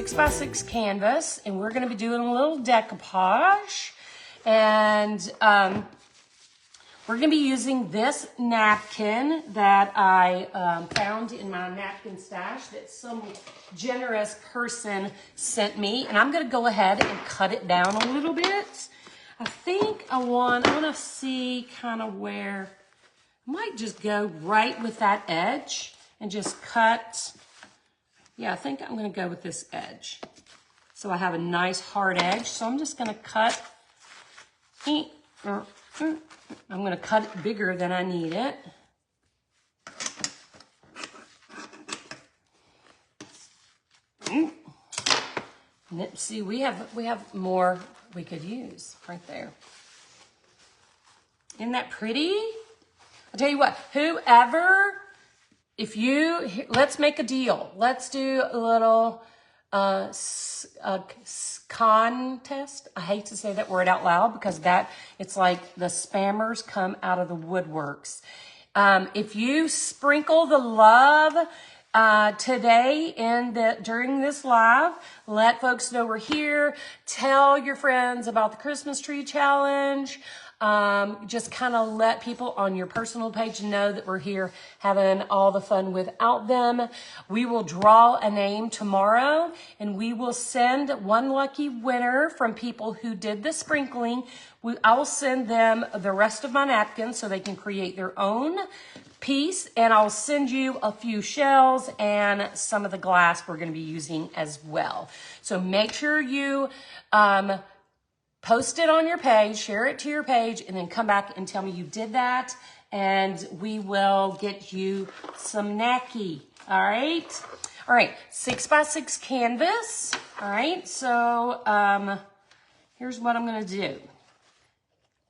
6x6 canvas, and we're gonna be doing a little decoupage. And we're gonna be using this napkin that I found in my napkin stash that some generous person sent me. And I'm gonna go ahead and cut it down a little bit. I think I wanna see kind of where, I might just go right with that edge and just cut. Yeah, I think I'm gonna go with this edge. So I have a nice hard edge. So I'm just gonna cut. I'm gonna cut it bigger than I need it. And let's see, we have more we could use right there. Isn't that pretty? I'll tell you what, whoever, let's make a deal. Let's do a little contest. I hate to say that word out loud because it's like the spammers come out of the woodworks. If you sprinkle the love today during this live, let folks know we're here. Tell your friends about the Christmas tree challenge. Just kind of let people on your personal page know that we're here having all the fun without them. We will draw a name tomorrow and we will send one lucky winner from people who did the sprinkling. I will send them the rest of my napkins so they can create their own piece, and I'll send you a few shells and some of the glass we're going to be using as well. So make sure you post it on your page, share it to your page, and then come back and tell me you did that, and we will get you some nacky. All right? All right, 6x6 canvas. All right, so here's what I'm going to do.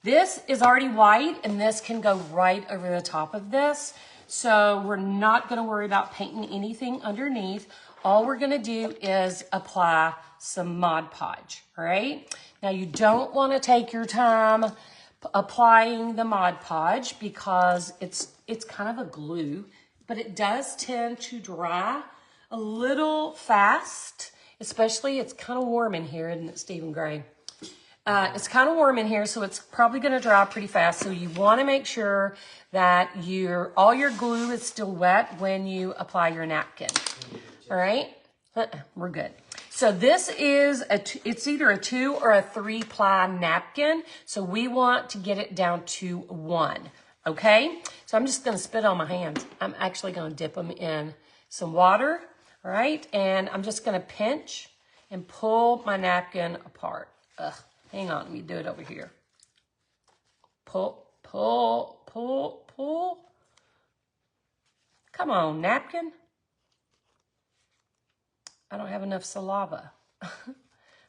This is already white, and this can go right over the top of this. So we're not going to worry about painting anything underneath. All we're going to do is apply some Mod Podge, all right? Now, you don't want to take your time applying the Mod Podge because it's kind of a glue, but it does tend to dry a little fast, especially it's kind of warm in here, isn't it, Stephen Gray? It's kind of warm in here, so it's probably going to dry pretty fast. So you want to make sure that all your glue is still wet when you apply your napkin. All right, we're good. So this is it's either a 2 or a 3 ply napkin. So we want to get it down to 1. Okay. So I'm just going to spit on my hands. I'm actually going to dip them in some water. All right, and I'm just going to pinch and pull my napkin apart. Hang on, let me do it over here. Pull, pull, pull, pull. Come on, napkin. I don't have enough saliva. All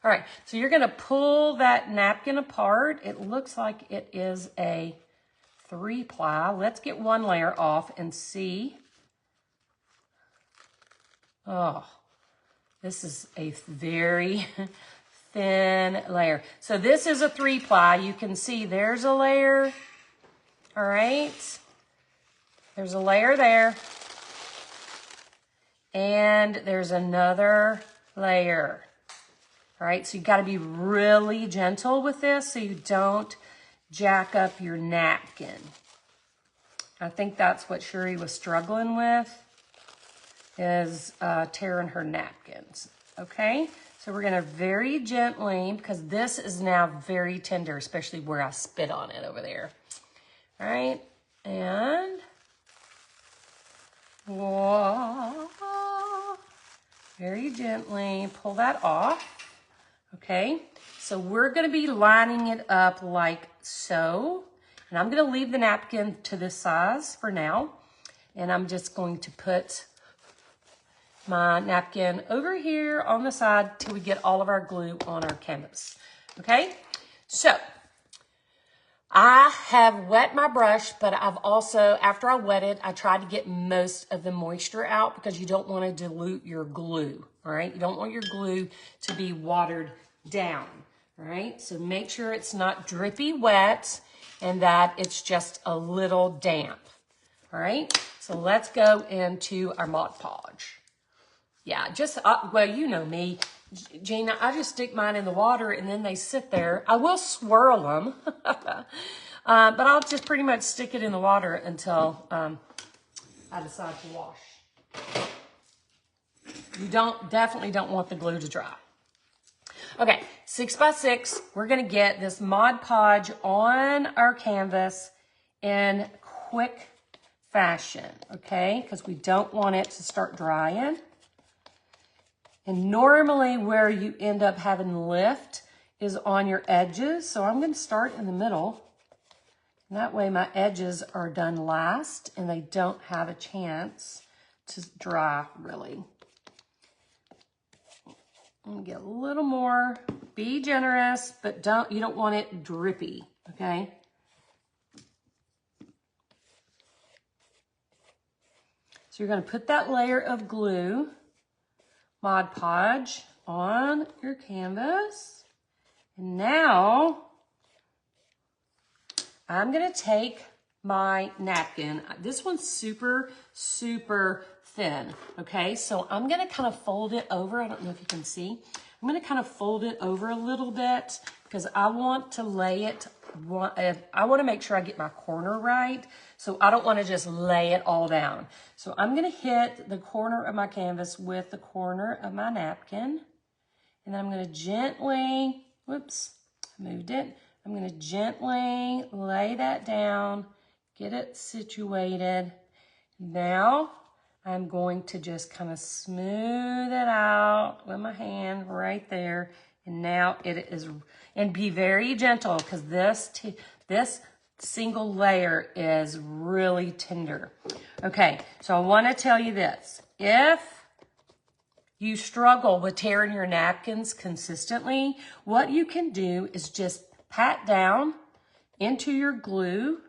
right, so you're gonna pull that napkin apart. It looks like it is a 3 ply. Let's get one layer off and see. Oh, this is a very thin layer. So this is a 3 ply. You can see there's a layer. All right. There's a layer there. And there's another layer. All right. So you got to be really gentle with this so you don't jack up your napkin. I think that's what Shuri was struggling with, is tearing her napkins. Okay. So we're going to very gently, because this is now very tender, especially where I spit on it over there. All right, and very gently pull that off. Okay, so we're going to be lining it up like so. And I'm going to leave the napkin to this size for now. And I'm just going to put my napkin over here on the side till we get all of our glue on our canvas. Okay, so I have wet my brush, but I've also, after I wet it, I tried to get most of the moisture out because you don't want to dilute your glue. All right, you don't want your glue to be watered down. All right, so make sure it's not drippy wet and that it's just a little damp. All right, so let's go into our Mod Podge. Yeah, just, well, you know me. Gina, I just stick mine in the water and then they sit there. I will swirl them, but I'll just pretty much stick it in the water until I decide to wash. You definitely don't want the glue to dry. Okay, 6 by 6, we're gonna get this Mod Podge on our canvas in quick fashion, okay? Because we don't want it to start drying. And normally where you end up having lift is on your edges. So I'm going to start in the middle. And that way my edges are done last and they don't have a chance to dry really. I'm going to get a little more. Be generous, but you don't want it drippy, okay? So you're going to put that layer of glue, Mod Podge, on your canvas. And now I'm going to take my napkin. This one's super, super thin, okay? So I'm going to kind of fold it over. I don't know if you can see. I'm going to kind of fold it over a little bit because I want to lay it. I want to make sure I get my corner right. So I don't want to just lay it all down. So I'm going to hit the corner of my canvas with the corner of my napkin. And then I'm going to gently, whoops, I moved it. I'm going to gently lay that down, get it situated. Now I'm going to just kind of smooth it out with my hand right there. And now it is, and be very gentle because this single layer is really tender. Okay, so I want to tell you this. If you struggle with tearing your napkins consistently, what you can do is just pat down into your glue,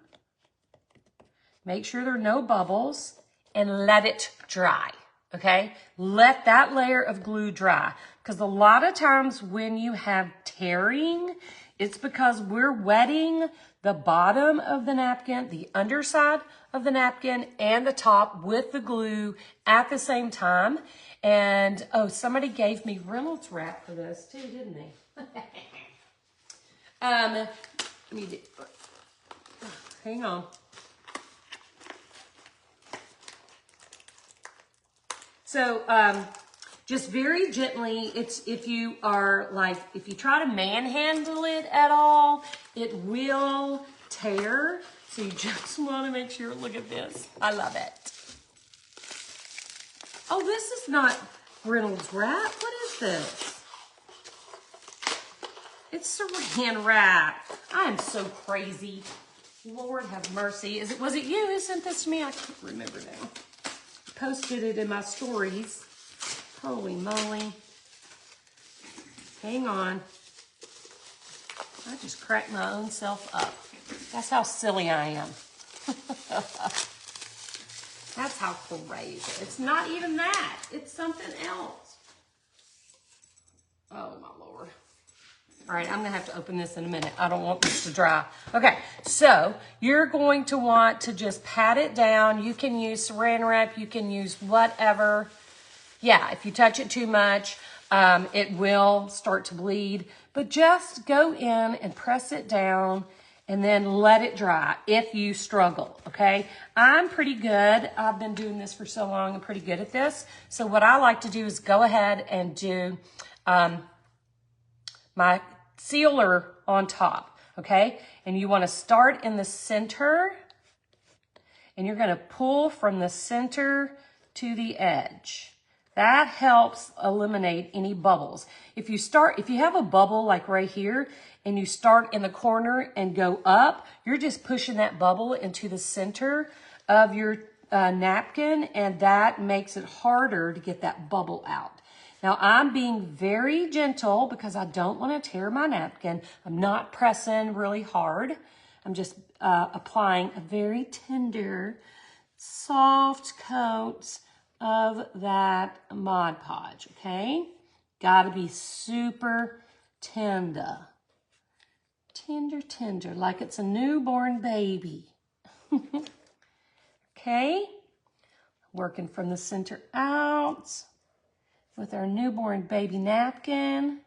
make sure there are no bubbles, and let it dry, okay? Let that layer of glue dry. Because a lot of times when you have tearing, it's because we're wetting the bottom of the napkin, the underside of the napkin, and the top with the glue at the same time. And, oh, somebody gave me Reynolds wrap for this too, didn't they? Hang on. So, just very gently, if you try to manhandle it at all, it will tear. So you just want to make sure, look at this. I love it. Oh, this is not Reynolds wrap. What is this? It's saran wrap. I am so crazy. Lord have mercy. Was it you who sent this to me? I can't remember now. Posted it in my stories. Holy moly. Hang on. I just cracked my own self up. That's how silly I am. That's how crazy. It's not even that. It's something else. Oh, my Lord. All right, I'm going to have to open this in a minute. I don't want this to dry. Okay, so you're going to want to just pat it down. You can use saran wrap. You can use whatever. Yeah, if you touch it too much, it will start to bleed. But just go in and press it down and then let it dry if you struggle, okay? I'm pretty good. I've been doing this for so long. I'm pretty good at this. So what I like to do is go ahead and do my sealer on top, okay? And you want to start in the center, and you're going to pull from the center to the edge. That helps eliminate any bubbles. If you have a bubble like right here, and you start in the corner and go up, you're just pushing that bubble into the center of your napkin, and that makes it harder to get that bubble out. Now, I'm being very gentle because I don't want to tear my napkin. I'm not pressing really hard. I'm just applying a very tender, soft coat of that Mod Podge, okay? Got to be super tender. Tender, tender, like it's a newborn baby. Okay? Working from the center out. with our newborn baby napkin.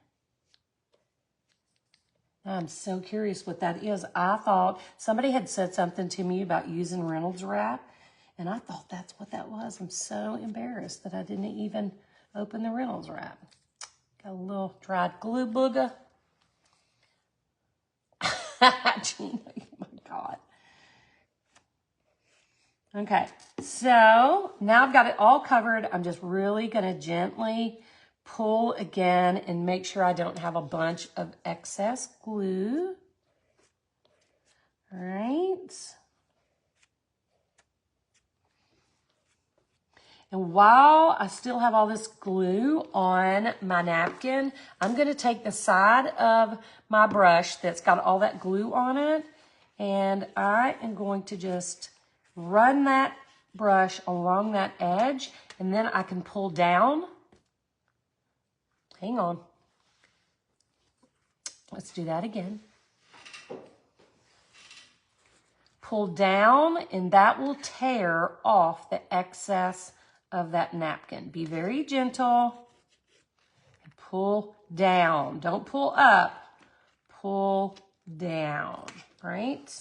I'm so curious what that is. I thought somebody had said something to me about using Reynolds wrap, and I thought that's what that was. I'm so embarrassed that I didn't even open the Reynolds wrap. Got a little dried glue booger. Gina, oh my God. Okay, so now I've got it all covered. I'm just really gonna gently pull again and make sure I don't have a bunch of excess glue. All right. And while I still have all this glue on my napkin, I'm gonna take the side of my brush that's got all that glue on it, and I am going to just run that brush along that edge, and then I can pull down. Hang on. Let's do that again. Pull down, and that will tear off the excess of that napkin. Be very gentle and pull down. Don't pull up, pull down, right?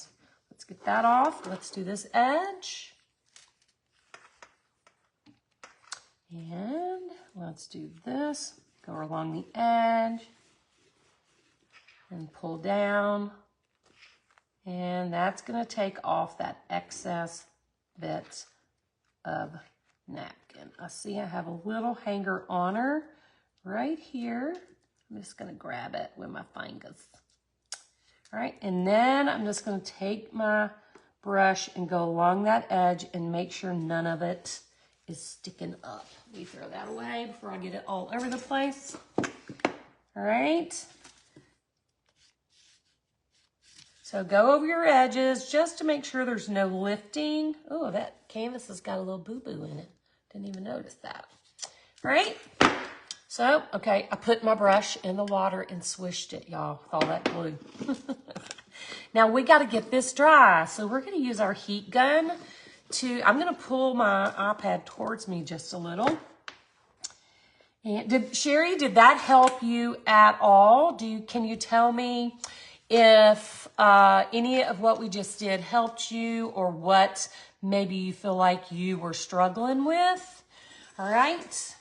Let's get that off. Let's do this edge. And let's do this. Go along the edge and pull down. And that's going to take off that excess bits of napkin. I see I have a little hanger on her right here. I'm just going to grab it with my fingers. All right, and then I'm just going to take my brush and go along that edge and make sure none of it is sticking up. Let me throw that away before I get it all over the place. All right. So go over your edges just to make sure there's no lifting. Oh, that canvas has got a little boo-boo in it. Didn't even notice that. All right. So, okay, I put my brush in the water and swished it, y'all, with all that glue. Now, we got to get this dry. So we're going to use our heat gun to, I'm going to pull my iPad towards me just a little. And Sherry, did that help you at all? Can you tell me if any of what we just did helped you, or what maybe you feel like you were struggling with? All right.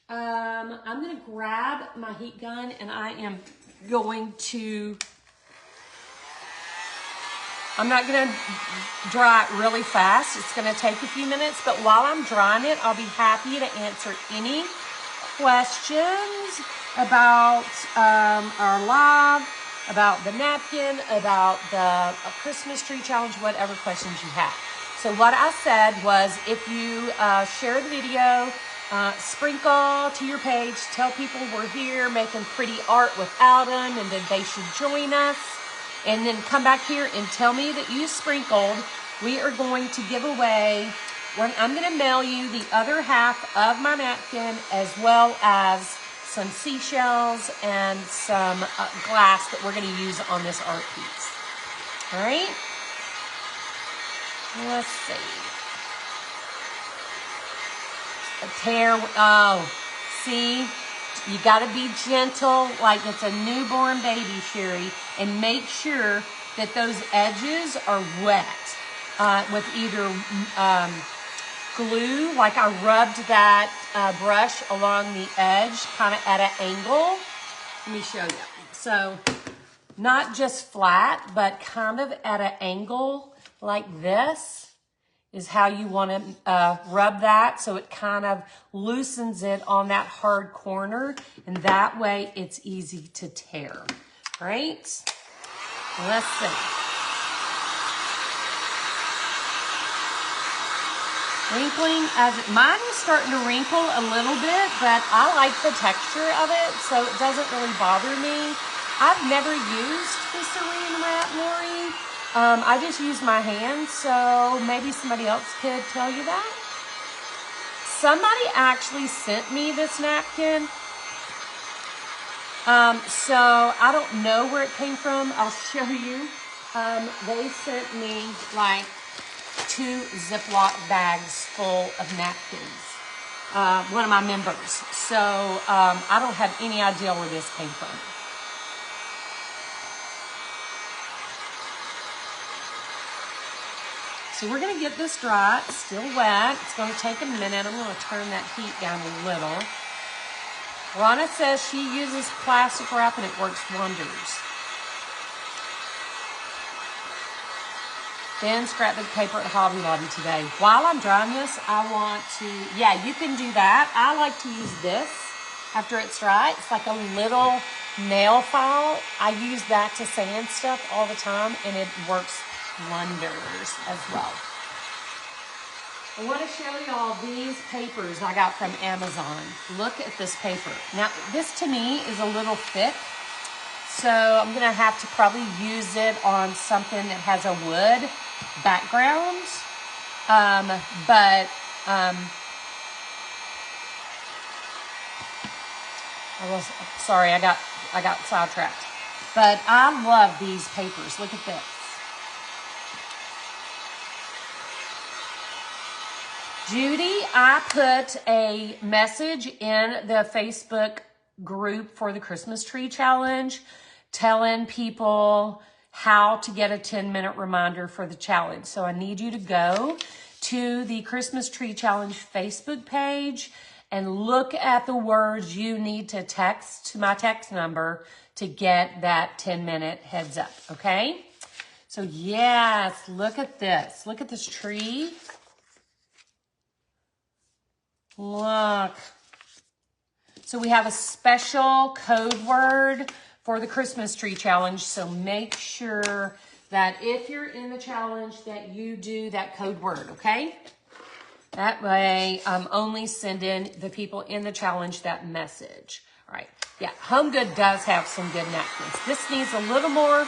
I'm going to grab my heat gun, and I am going to, I'm not going to dry it really fast. It's going to take a few minutes, but while I'm drying it, I'll be happy to answer any questions about our live, about the napkin, about the Christmas tree challenge, whatever questions you have. So what I said was, if you share the video, sprinkle to your page, tell people we're here making pretty art without them and that they should join us, and then come back here and tell me that you sprinkled, we are going to give away, I'm going to mail you the other half of my napkin, as well as some seashells and some glass that we're going to use on this art piece. All right? Let's see. A tear. Oh, see? You got to be gentle like it's a newborn baby, Sherry, and make sure that those edges are wet with either glue, like I rubbed that brush along the edge, kind of at an angle. Let me show you. So not just flat, but kind of at an angle like this is how you want to rub that, so it kind of loosens it on that hard corner, and that way it's easy to tear. All right? Let's see. Wrinkling, mine is starting to wrinkle a little bit, but I like the texture of it, so it doesn't really bother me. I've never used the saran wrap, Lori. I just use my hands, so maybe somebody else could tell you that. Somebody actually sent me this napkin, so I don't know where it came from. I'll show you. They sent me like 2 Ziploc bags full of napkins. one of my members. So I don't have any idea where this came from. So we're going to get this dry. It's still wet. It's going to take a minute. I'm going to turn that heat down a little. Ronna says she uses plastic wrap and it works wonders. Then scrap the paper at Hobby Lobby today. While I'm drying this, I want to, yeah, you can do that. I like to use this after it's dry. It's like a little nail file. I use that to sand stuff all the time, and it works wonders as well. I want to show y'all these papers I got from Amazon. Look at this paper. Now, this to me is a little thick, so I'm going to have to probably use it on something that has a wood background. Sorry, I got sidetracked. But I love these papers. Look at this. Judy, I put a message in the Facebook group for the Christmas tree challenge telling people how to get a 10-minute reminder for the challenge. So I need you to go to the Christmas tree challenge Facebook page and look at the words you need to text to my text number to get that 10-minute heads up, okay? So yes, look at this. Look at this tree. Look. So we have a special code word for the Christmas tree challenge. So make sure that if you're in the challenge that you do that code word, okay? That way I'm only sending the people in the challenge that message. All right. Yeah, Home Good does have some good napkins. This needs a little more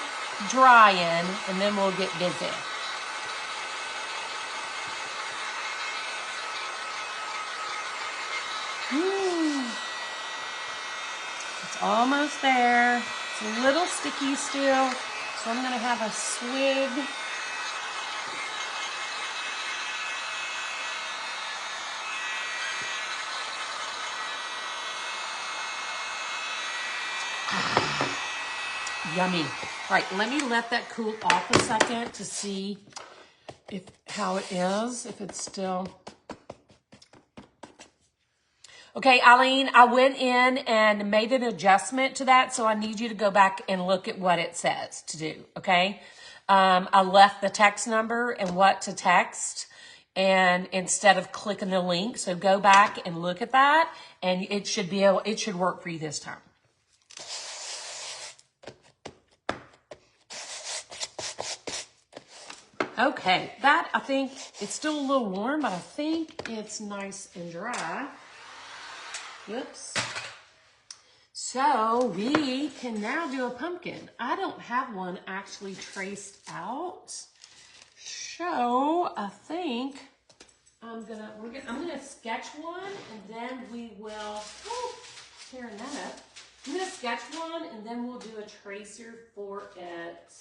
drying and then we'll get busy. It's almost there. It's a little sticky still, so I'm going to have a swig. Yummy. All right, let me let that cool off a second to see how it is, if it's still... Okay, Eileen, I went in and made an adjustment to that, so I need you to go back and look at what it says to do, okay? I left the text number and what to text, and instead of clicking the link, so go back and look at that, and it should work for you this time. Okay, that, I think, it's still a little warm, but I think it's nice and dry. Whoops. So we can now do a pumpkin. I don't have one actually traced out. So I think I'm gonna sketch one and then we will, tearing that up. I'm gonna sketch one and then we'll do a tracer for it.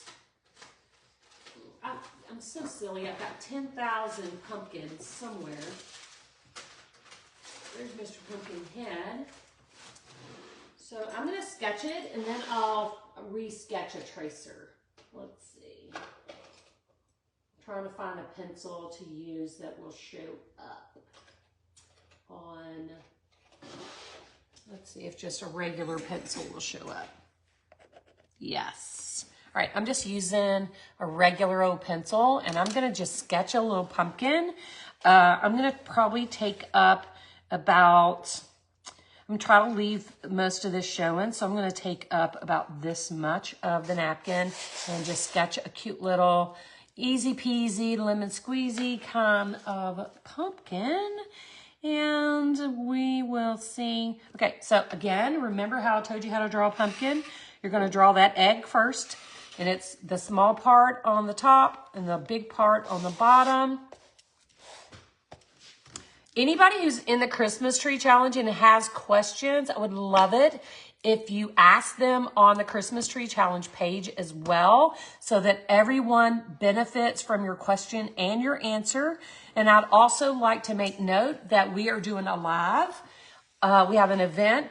I'm so silly. I've got 10,000 pumpkins somewhere. There's Mr. Pumpkin Head. So I'm going to sketch it and then I'll re-sketch a tracer. Let's see. I'm trying to find a pencil to use that will show up on, let's see if just a regular pencil will show up. Yes. All right, I'm just using a regular old pencil and I'm going to just sketch a little pumpkin. I'm going to probably take up about, I'm trying to leave most of this showing, so I'm going to take up about this much of the napkin and just sketch a cute little easy peasy lemon squeezy kind of pumpkin. And we will see. Okay, so again, remember how I told you how to draw a pumpkin? You're going to draw that egg first, and it's the small part on the top and the big part on the bottom. Anybody who's in the Christmas tree challenge and has questions, I would love it if you ask them on the Christmas Tree Challenge page as well, so that everyone benefits from your question and your answer. And I'd also like to make note that we are doing a live. We have an event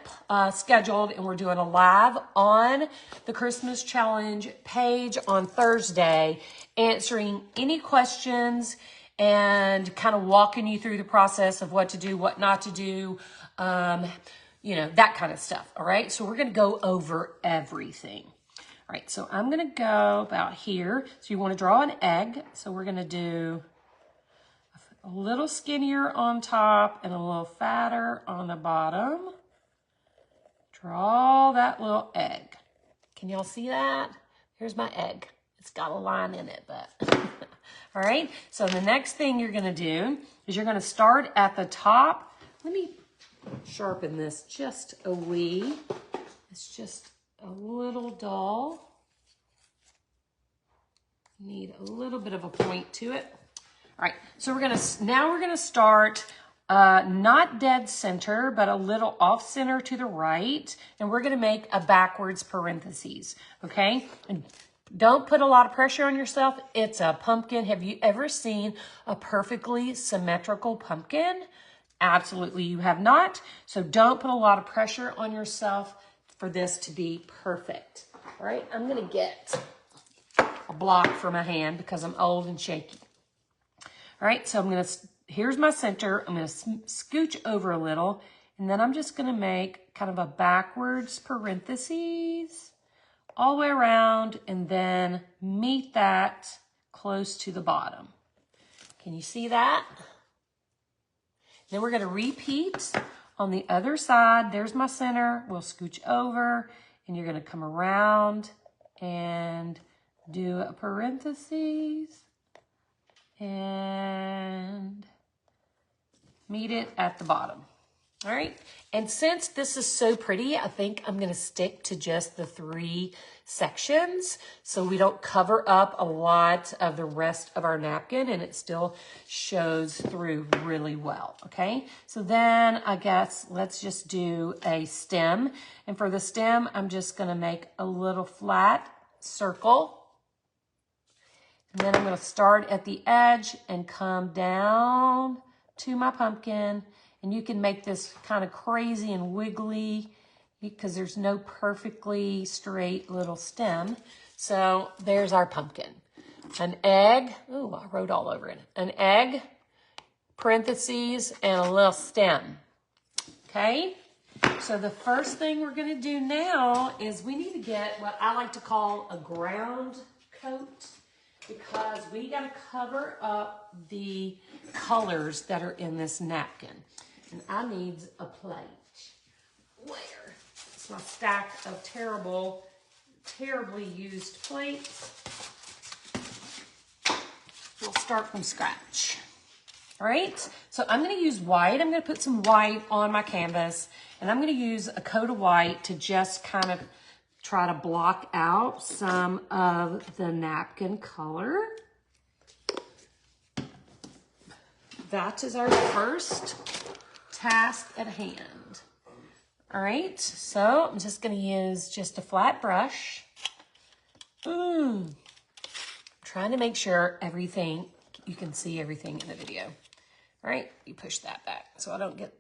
scheduled, and we're doing a live on the Christmas Challenge page on Thursday, answering any questions and kind of walking you through the process of what to do, what not to do, you know, that kind of stuff. All right. So we're going to go over everything. All right. So I'm going to go about here. So you want to draw an egg. So we're going to do a little skinnier on top and a little fatter on the bottom. Draw that little egg. Can y'all see that? Here's my egg. It's got a line in it, but all right. So the next thing you're going to do is you're going to start at the top. Let me sharpen this just a wee. It's just a little dull. Need a little bit of a point to it. All right, so we're gonna start not dead center, but a little off center to the right, and we're gonna make a backwards parentheses, okay? And don't put a lot of pressure on yourself. It's a pumpkin. Have you ever seen a perfectly symmetrical pumpkin? Absolutely, you have not. So don't put a lot of pressure on yourself for this to be perfect. All right, I'm gonna get a block for my hand because I'm old and shaky. All right, so here's my center. I'm going to scooch over a little, and then I'm just going to make kind of a backwards parentheses all the way around, and then meet that close to the bottom. Can you see that? Then we're going to repeat on the other side. There's my center. We'll scooch over, and you're going to come around and do a parentheses and meet it at the bottom. All right. And since this is so pretty, I think I'm going to stick to just the 3 sections so we don't cover up a lot of the rest of our napkin and it still shows through really well. Okay. So then I guess let's just do a stem. And for the stem, I'm just going to make a little flat circle. And then I'm going to start at the edge and come down to my pumpkin. And you can make this kind of crazy and wiggly because there's no perfectly straight little stem. So there's our pumpkin. An egg. Ooh, I wrote all over it. An egg, parentheses, and a little stem. Okay? So the first thing we're going to do now is we need to get what I like to call a ground coat, because we got to cover up the colors that are in this napkin. And I need a plate. Where? It's my stack of terribly used plates. We'll start from scratch. All right, so I'm going to use white. I'm going to put some white on my canvas, and I'm going to use a coat of white to just kind of try to block out some of the napkin color. That is our first task at hand. All right, so I'm just going to use just a flat brush. Trying to make sure everything, you can see everything in the video. All right, you push that back so I don't get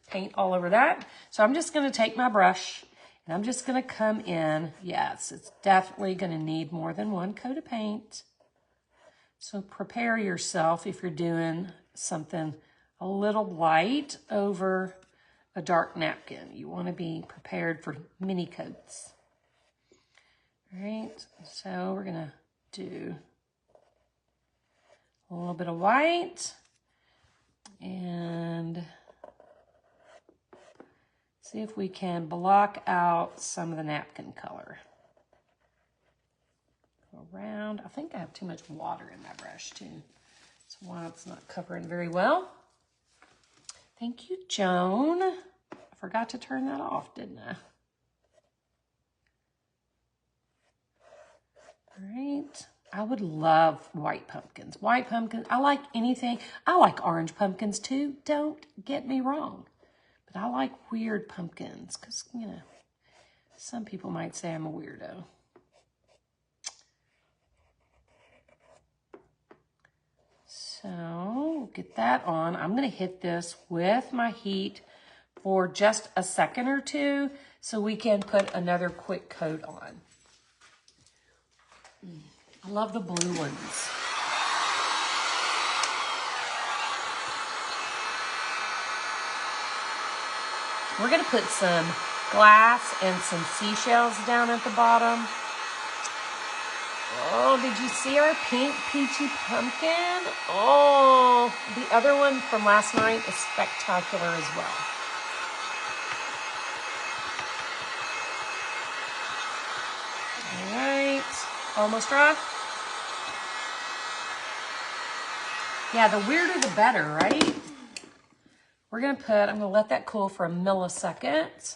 paint all over that. So I'm just going to take my brush and I'm just going to come in. Yes, it's definitely going to need more than one coat of paint. So prepare yourself if you're doing something a little light over a dark napkin. You want to be prepared for mini coats. All right, so we're going to do a little bit of white and see if we can block out some of the napkin color. Around, I think I have too much water in my brush too. That's why it's not covering very well. Thank you, Joan. I forgot to turn that off, didn't I? All right. I would love white pumpkins. White pumpkins, I like anything. I like orange pumpkins too. Don't get me wrong. But I like weird pumpkins because, you know, Some people might say I'm a weirdo. So we'll get that on. I'm going to hit this with my heat for just a second or two so we can put another quick coat on. I love the blue ones. We're going to put some glass and some seashells down at the bottom. Oh, did you see our pink peachy pumpkin? Oh, the other one from last night is spectacular as well. All right, almost dry. Yeah, the weirder the better, right? We're gonna put, I'm gonna let that cool for a millisecond.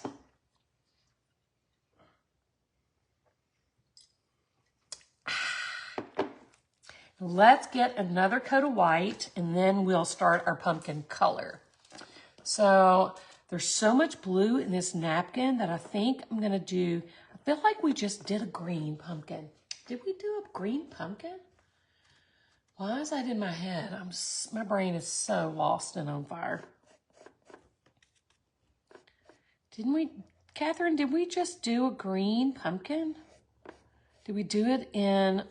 Let's get another coat of white and then we'll start our pumpkin color. So there's so much blue in this napkin that I think I'm gonna do, I feel like we just did a green pumpkin. Did we do a green pumpkin? Why is that in my head? My brain is so lost and on fire. Didn't we, Catherine, did we just do a green pumpkin? Did we do it in,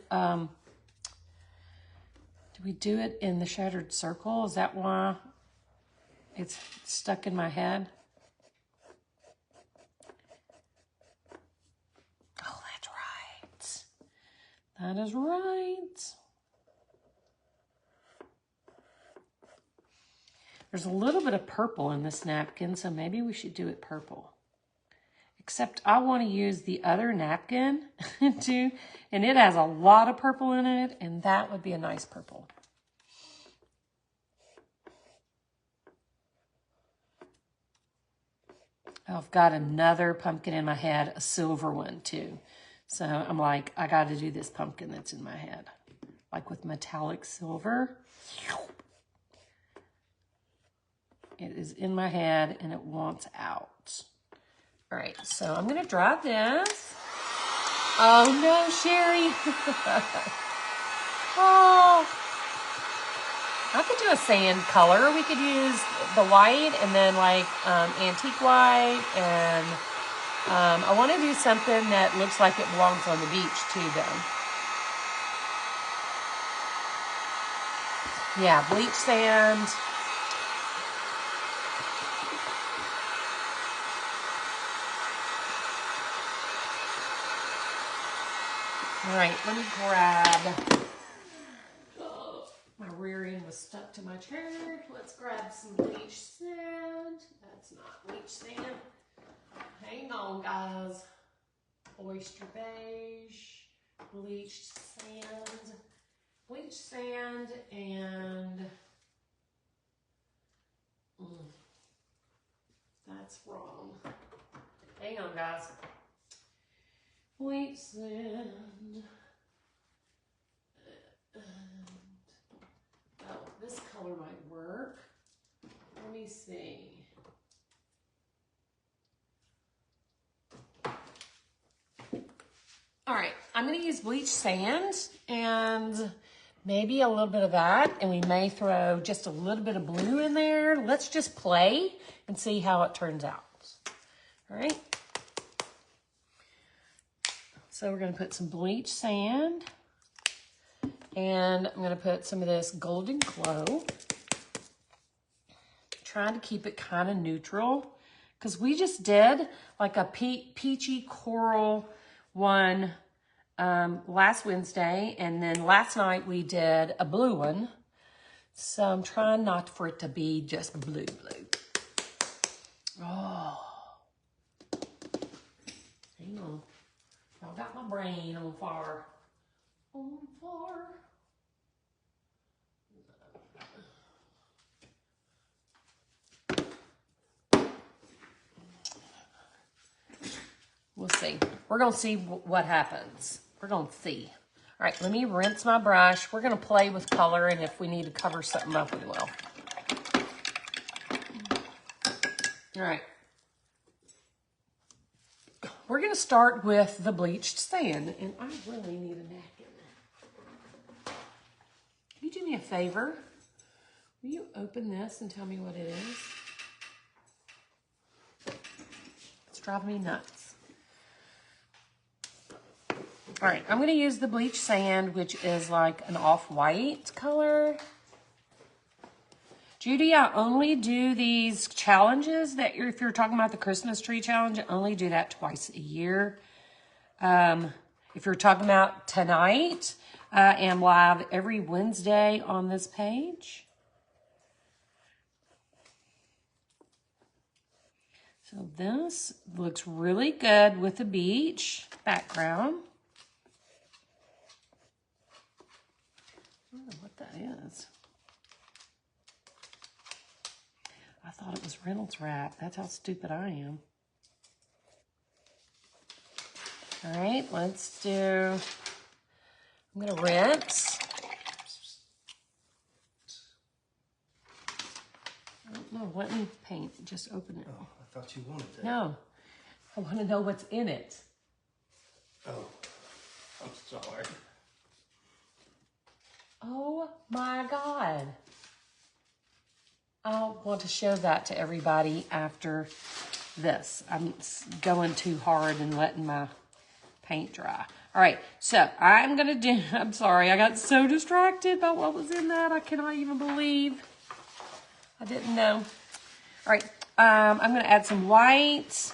we do it in the shattered circle? Is that why it's stuck in my head? Oh, that's right. That is right. There's a little bit of purple in this napkin, so maybe we should do it purple. Except I want to use the other napkin too, and it has a lot of purple in it, and that would be a nice purple. I've got another pumpkin in my head, a silver one too. So I'm like, I got to do this pumpkin that's in my head, like with metallic silver. It is in my head and it wants out. All right, so I'm gonna dry this. Oh no, Sherry. Oh, I could do a sand color. We could use the white and then like antique white, and I want to do something that looks like it belongs on the beach too, though. Yeah, bleach sand. All right, let me grab, my rear end was stuck to my chair. Let's grab some bleach sand. That's not bleach sand. Hang on, guys. Oyster beige, bleached sand, and that's wrong. Hang on, guys. Bleach sand. Oh, this color might work. Let me see. All right, I'm gonna use bleach sand and maybe a little bit of that, and we may throw just a little bit of blue in there. Let's just play and see how it turns out. All right. So we're gonna put some bleach sand, and I'm gonna put some of this Golden Glow. Trying to keep it kind of neutral, because we just did like a peachy coral one last Wednesday, and then last night we did a blue one. So I'm trying not for it to be just blue. Oh, hang on. Y'all got my brain on fire. On fire. We'll see. We're going to see what happens. We're going to see. All right, let me rinse my brush. We're going to play with color, and if we need to cover something up, we will. All right. we're going to start with the bleached sand, and I really need a napkin. Can you do me a favor? Will you open this and tell me what it is? It's driving me nuts. All right, I'm going to use the bleached sand, which is like an off-white color. Judy, I only do these challenges that if you're talking about the Christmas tree challenge, I only do that twice a year. If you're talking about tonight, I am live every Wednesday on this page. So this looks really good with the beach background. I don't know what that is. I thought it was Reynolds wrap. That's how stupid I am. All right, let's do, I'm gonna rinse. No, let me paint, just open it. Oh, I thought you wanted that. No, I wanna know what's in it. Oh, I'm sorry. Oh my God. I want to show that to everybody after this. I'm going too hard and letting my paint dry. All right, so I'm gonna do, I'm sorry, I got so distracted by what was in that. I cannot even believe. I didn't know. All right, I'm gonna add some white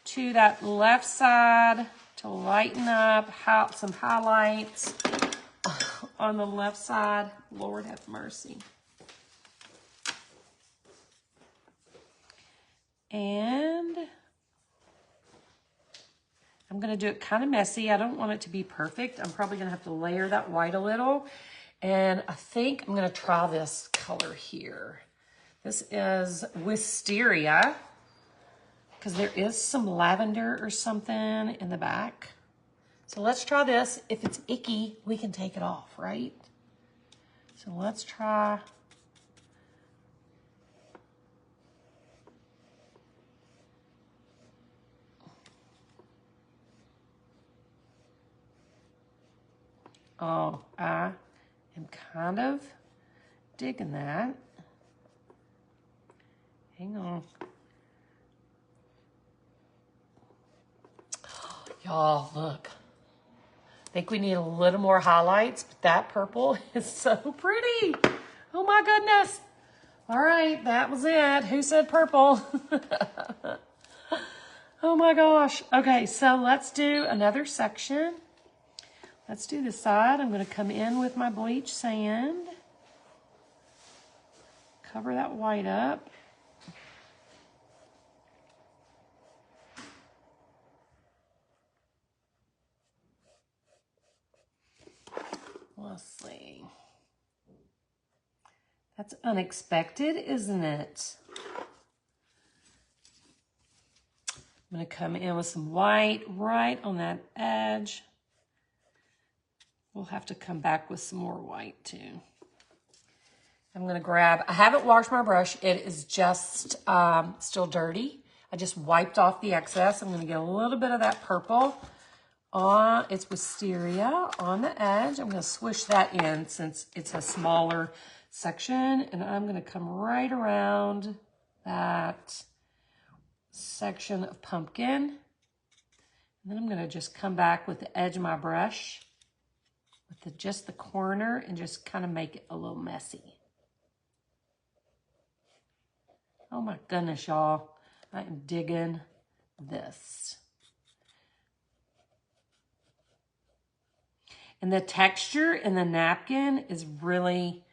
to that left side to lighten up, some highlights on the left side. Lord have mercy. And I'm going to do it kind of messy. I don't want it to be perfect. I'm probably going to have to layer that white a little. And I think I'm going to try this color here. This is Wisteria, because there is some lavender or something in the back. So let's try this. If it's icky, we can take it off, right? So let's try. Oh, I am kind of digging that. Hang on. Y'all, look. I think we need a little more highlights, but that purple is so pretty. Oh my goodness. All right, that was it. Who said purple? Oh my gosh. Okay, so let's do another section. Let's do this side. I'm going to come in with my bleach sand. Cover that white up. Let's see. That's unexpected, isn't it? I'm going to come in with some white right on that edge. We'll have to come back with some more white too. I'm going to grab, I haven't washed my brush. It is just still dirty. I just wiped off the excess. I'm going to get a little bit of that purple on, it's Wisteria on the edge. I'm going to swish that in since it's a smaller section. And I'm going to come right around that section of pumpkin. And then I'm going to just come back with the edge of my brush with just the corner and just kind of make it a little messy. Oh my goodness, y'all. I am digging this. And the texture in the napkin is really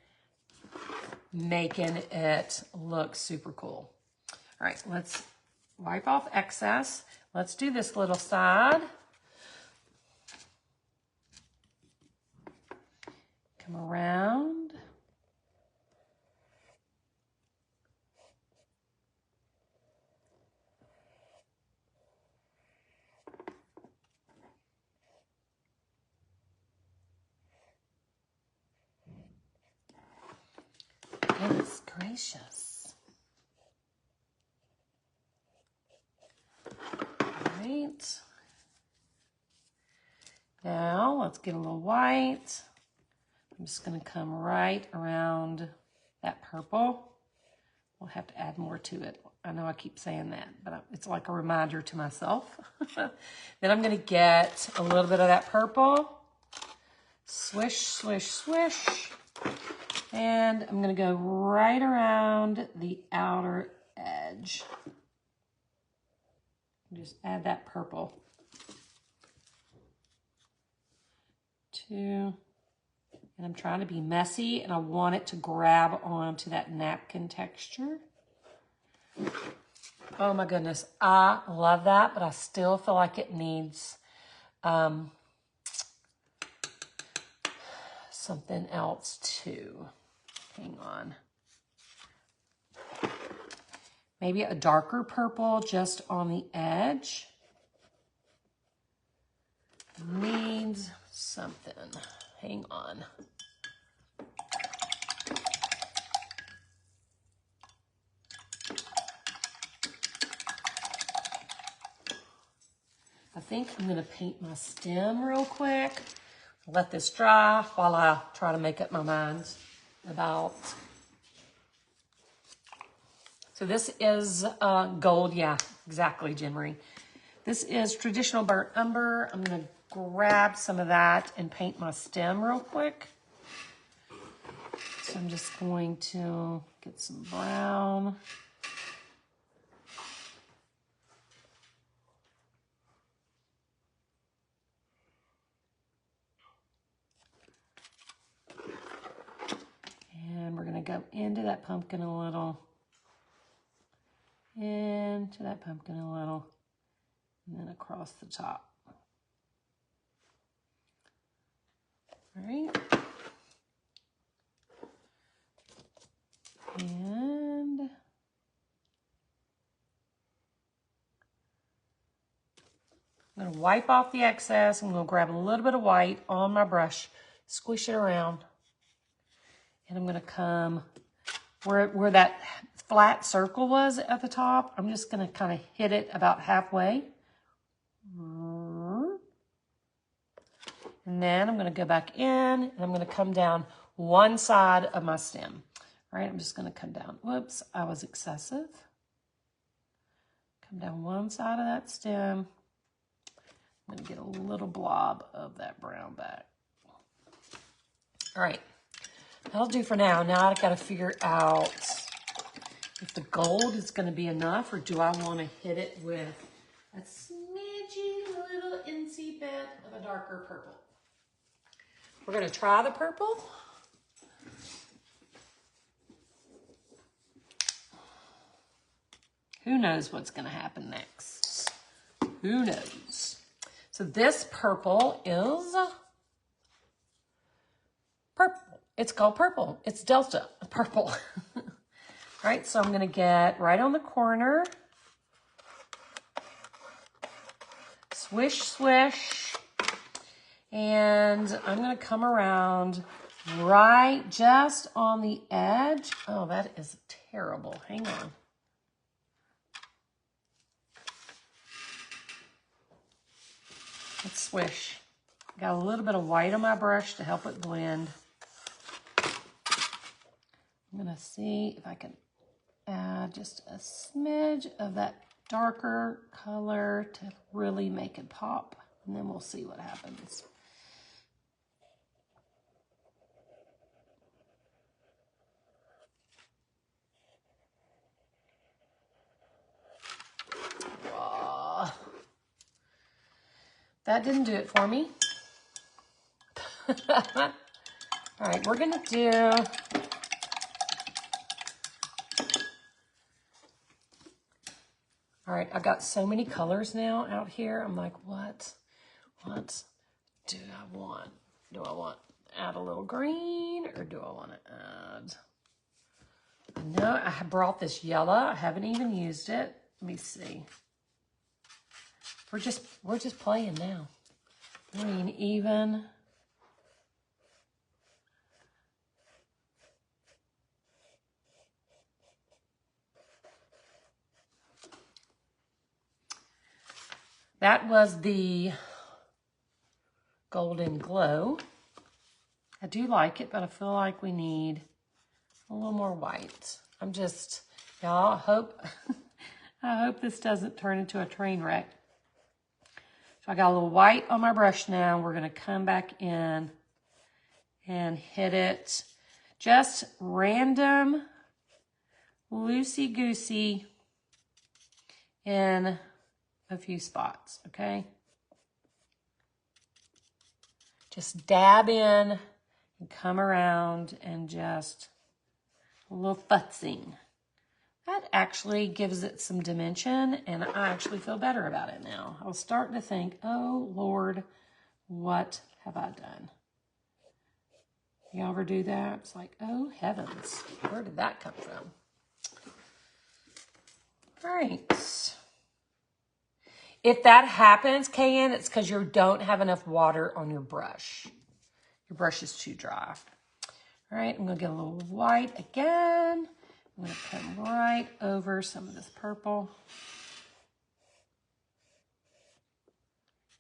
making it look super cool. All right, let's wipe off excess. Let's do this little side. Come around. Goodness gracious. All right. right. Now let's get a little white. I'm just going to come right around that purple. We'll have to add more to it. I know I keep saying that, but it's like a reminder to myself. Then I'm going to get a little bit of that purple. Swish, swish, swish. And I'm going to go right around the outer edge. Just add that purple. 2. And I'm trying to be messy, and I want it to grab onto that napkin texture. Oh my goodness, I love that, but I still feel like it needs something else too. Hang on. Maybe a darker purple just on the edge. Needs something. Hang on. I think I'm going to paint my stem real quick. Let this dry while I try to make up my mind about. So this is gold. Yeah, exactly, Jen Marie. This is traditional burnt umber. I'm going to grab some of that and paint my stem real quick. So I'm just going to get some brown. And we're going to go into that pumpkin a little. Into that pumpkin a little. And then across the top. All right. And I'm going to wipe off the excess. I'm going to grab a little bit of white on my brush, squish it around. And I'm going to come where that flat circle was at the top. I'm just going to kind of hit it about halfway. And then I'm going to go back in, and I'm going to come down one side of my stem. All right, I'm just going to come down. Whoops, I was excessive. Come down one side of that stem. I'm going to get a little blob of that brown back. All right, that'll do for now. Now I've got to figure out if the gold is going to be enough, or do I want to hit it with a smidgy little incy bit of a darker purple. We're going to try the purple. Who knows what's going to happen next? Who knows? So this purple is purple. It's called purple. It's Delta purple. All right, so I'm going to get right on the corner. Swish, swish. And I'm going to come around right just on the edge. Oh, that is terrible. Hang on. Let's swish. Got a little bit of white on my brush to help it blend. I'm going to see if I can add just a smidge of that darker color to really make it pop. And then we'll see what happens. That didn't do it for me. All right, we're going to do... All right, I've got so many colors now out here. I'm like, what do I want? Do I want to add a little green, or do I want to add... No, I have brought this yellow. I haven't even used it. Let me see. We're just playing now. Green even. That was the Golden Glow. I do like it, but I feel like we need a little more white. Y'all, I hope this doesn't turn into a train wreck. So I got a little white on my brush now. We're gonna come back in and hit it. Just random, loosey-goosey in a few spots, okay? Just dab in and come around and just a little futzing. That actually gives it some dimension, and I actually feel better about it now. I was starting to think, oh, Lord, what have I done? You ever do that? It's like, oh, heavens, where did that come from? All right. If that happens, KN, it's because you don't have enough water on your brush. Your brush is too dry. All right, I'm going to get a little white again. I'm going to come right over some of this purple.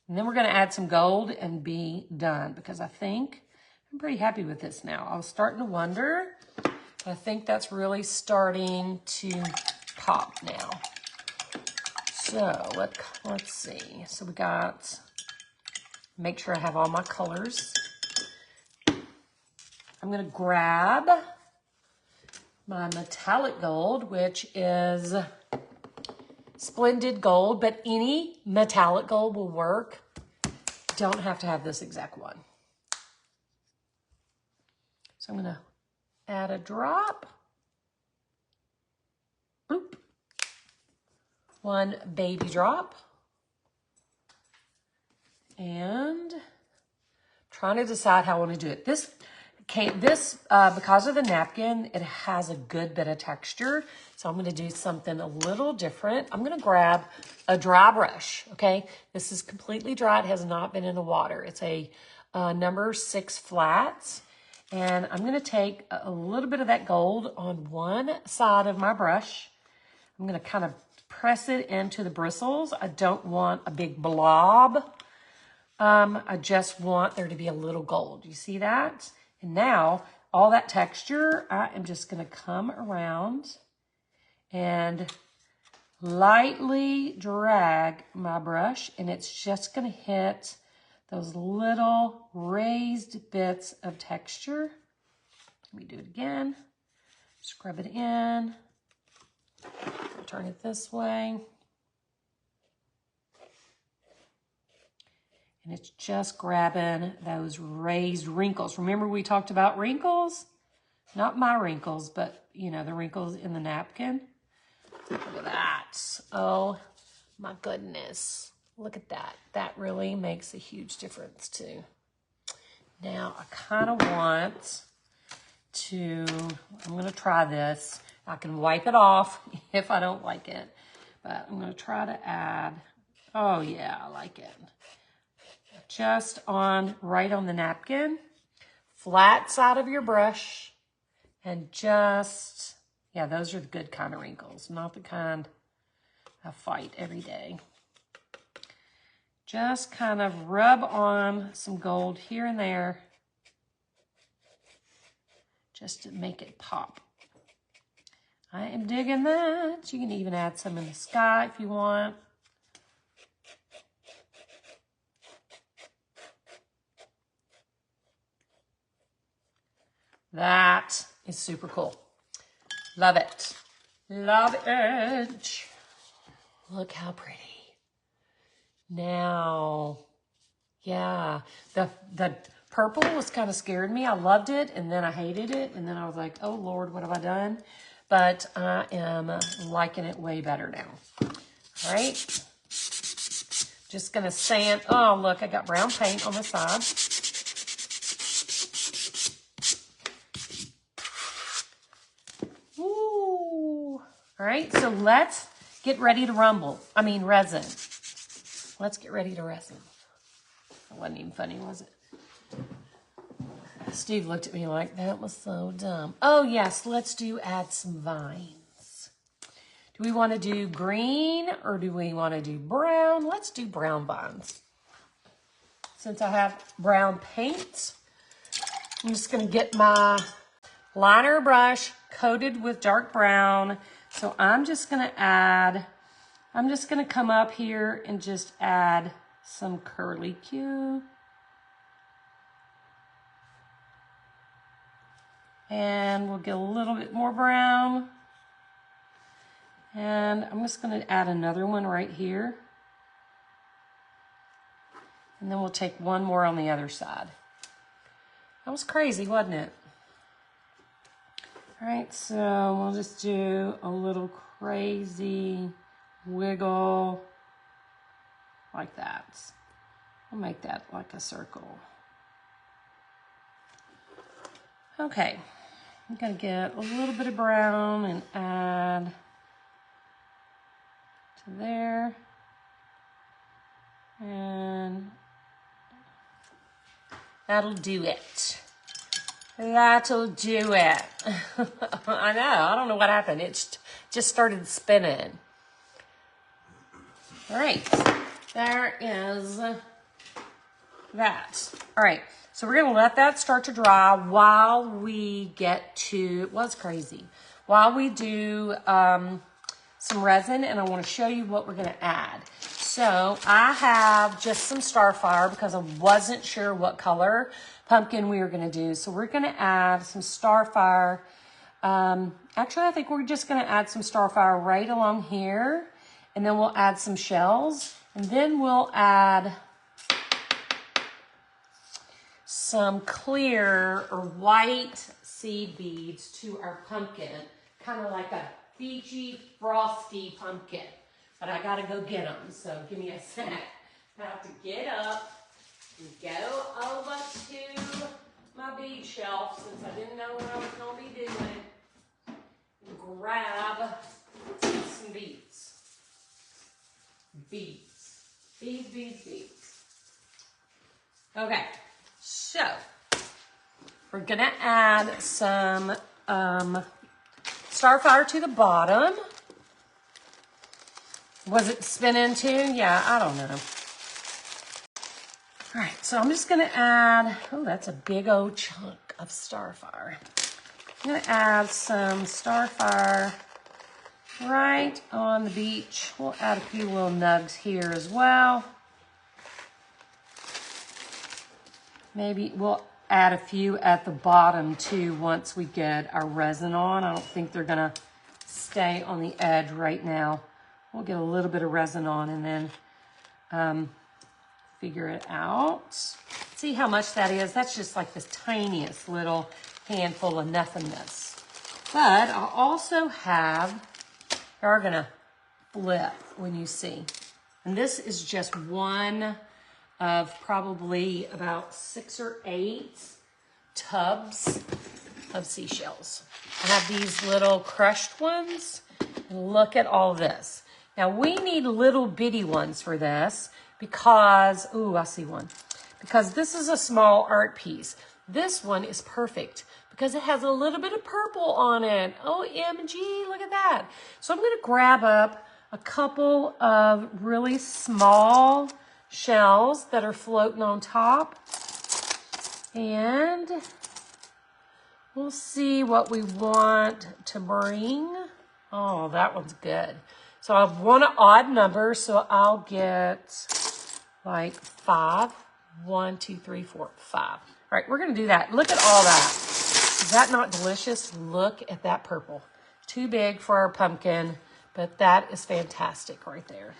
And then we're going to add some gold and be done, because I think I'm pretty happy with this now. I was starting to wonder, but I think that's really starting to pop now. So let's see. So we got, make sure I have all my colors. I'm going to grab my metallic gold, which is Splendid Gold, but any metallic gold will work. Don't have to have this exact one. So I'm going to add a drop. Boop. One baby drop. And trying to decide how I want to do it. Because of the napkin, it has a good bit of texture. So I'm going to do something a little different. I'm going to grab a dry brush, okay? This is completely dry. It has not been in the water. It's a number 6 flats. And I'm going to take a little bit of that gold on one side of my brush. I'm going to kind of press it into the bristles. I don't want a big blob. I just want there to be a little gold. You see that? And now, all that texture, I am just going to come around and lightly drag my brush, and it's just going to hit those little raised bits of texture. Let me do it again. Scrub it in. Turn it this way. And it's just grabbing those raised wrinkles. Remember we talked about wrinkles? Not my wrinkles, but, you know, the wrinkles in the napkin. Look at that. Oh, my goodness. Look at that. That really makes a huge difference, too. Now, I kind of want to, I'm going to try this. I can wipe it off if I don't like it. But I'm going to try to add, oh, yeah, I like it. Just right on the napkin, flat side of your brush, and just, yeah, those are the good kind of wrinkles, not the kind I fight every day. Just kind of rub on some gold here and there, just to make it pop. I am digging that. You can even add some in the sky if you want. That is super cool. Love it. Love it. Look how pretty. Now, yeah, the purple was kind of scared me. I loved it, and then I hated it, and then I was like, oh, Lord, what have I done? But I am liking it way better now. All right. Just going to sand. Oh, look, I got brown paint on the side. All right, so let's get ready to resin. Let's get ready to resin. That wasn't even funny, was it? Steve looked at me like, that was so dumb. Oh, yes, let's add some vines. Do we want to do green or do we want to do brown? Let's do brown vines. Since I have brown paint, I'm just going to get my liner brush coated with dark brown. So I'm just going to come up here and just add some curly Q. And we'll get a little bit more brown. And I'm just going to add another one right here. And then we'll take one more on the other side. That was crazy, wasn't it? All right, so we'll just do a little crazy wiggle like that. We'll make that like a circle. Okay, I'm gonna get a little bit of brown and add to there. And that'll do it. That'll do it. I know, I don't know what happened. It just started spinning. All right, there is that. All right, so we're gonna let that start to dry while we get to, well, it's crazy. While we do some resin, and I wanna show you what we're gonna add. So I have just some Starfire because I wasn't sure what color pumpkin we were gonna do. So we're gonna add some Starfire. Actually, I think we're just gonna add some Starfire right along here, and then we'll add some shells, and then we'll add some clear or white seed beads to our pumpkin, kind of like a beachy, frosty pumpkin. But I gotta go get them, so give me a sec. I have to get up and go over to my bead shelf since I didn't know what I was gonna be doing. And grab some beads. Beads. Okay, so we're gonna add some Starfire to the bottom. Was it spinning too? Yeah, I don't know. All right, so I'm just gonna add, oh, that's a big old chunk of Starfire. I'm gonna add some Starfire right on the beach. We'll add a few little nugs here as well. Maybe we'll add a few at the bottom too once we get our resin on. I don't think they're gonna stay on the edge right now. We'll get a little bit of resin on and then figure it out. See how much that is? That's just like this tiniest little handful of nothingness. But I'll also have, you're gonna flip when you see. And this is just one of probably about 6 or 8 tubs of seashells. I have these little crushed ones. And look at all this. Now we need little bitty ones for this because, ooh, I see one. Because this is a small art piece. This one is perfect because it has a little bit of purple on it. OMG, look at that. So I'm gonna grab up a couple of really small shells that are floating on top. And we'll see what we want to bring. Oh, that one's good. So I want an odd number, so I'll get like 5. 1, 2, 3, 4, 5. All right, we're gonna do that. Look at all that. Is that not delicious? Look at that purple. Too big for our pumpkin, but that is fantastic right there.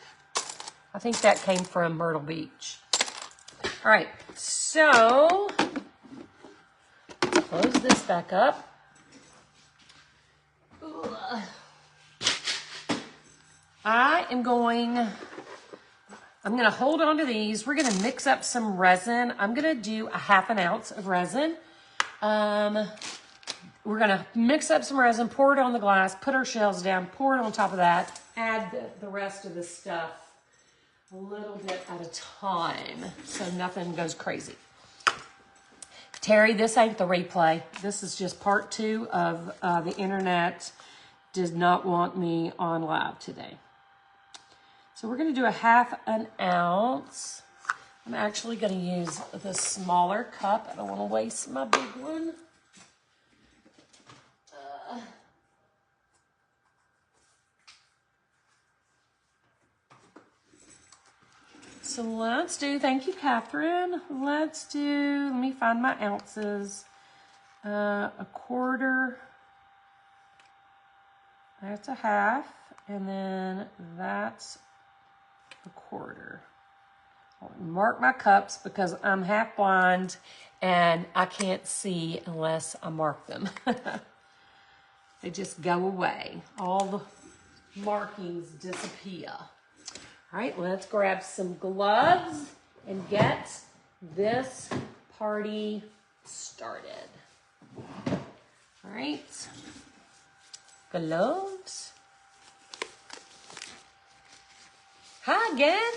I think that came from Myrtle Beach. All right, so close this back up. I'm gonna hold on to these. We're gonna mix up some resin. I'm gonna do a 1/2 ounce of resin. We're gonna mix up some resin, pour it on the glass, put our shells down, pour it on top of that, add the rest of the stuff a little bit at a time so nothing goes crazy. Terry, this ain't the replay. This is just part 2 of the internet did not want me on live today. So we're going to do a 1/2 ounce. I'm actually going to use the smaller cup. I don't want to waste my big one. So let's do, thank you, Catherine. Let me find my ounces. 1/4. That's 1/2. And then that's 1/4. I'll mark my cups because I'm half blind and I can't see unless I mark them. They just go away. All the markings disappear. All right, let's grab some gloves and get this party started. All right, gloves. Hi again.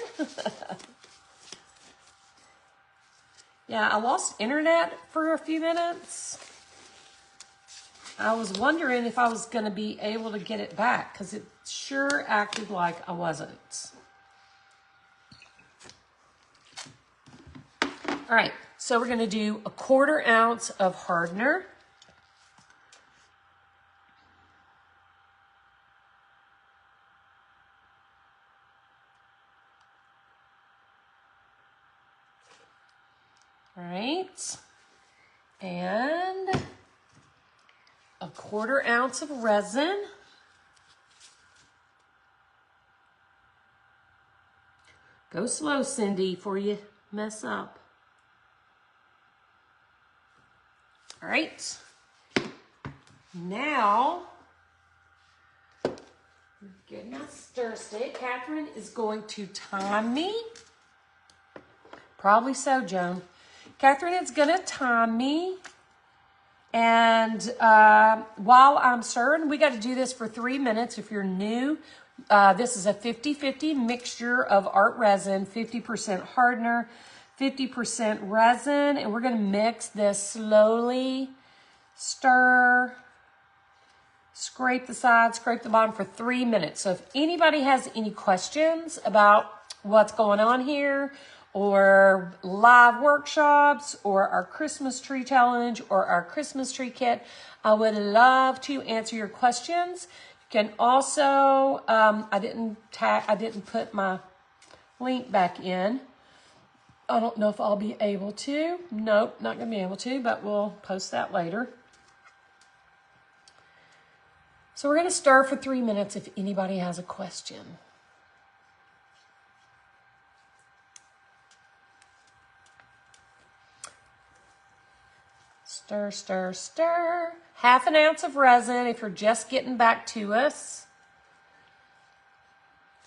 Yeah, I lost internet for a few minutes. I was wondering if I was going to be able to get it back because it sure acted like I wasn't. All right, so we're going to do 1/4 ounce of hardener. All right, and 1/4 ounce of resin. Go slow, Cindy, before you mess up. All right, now, get my stir stick. Catherine is going to time me. Probably so, Joan. Catherine is going to time me. And while I'm stirring, we got to do this for 3 minutes. If you're new, this is a 50-50 mixture of art resin, 50% hardener, 50% resin, and we're going to mix this slowly, stir, scrape the sides, scrape the bottom for 3 minutes. So if anybody has any questions about what's going on here, or live workshops, or our Christmas tree challenge, or our Christmas tree kit, I would love to answer your questions. You can also, I didn't put my link back in. I don't know if I'll be able to. Nope, not gonna be able to, but we'll post that later. So we're gonna stir for 3 minutes if anybody has a question. Stir, stir, stir. 1/2 ounce of resin if you're just getting back to us.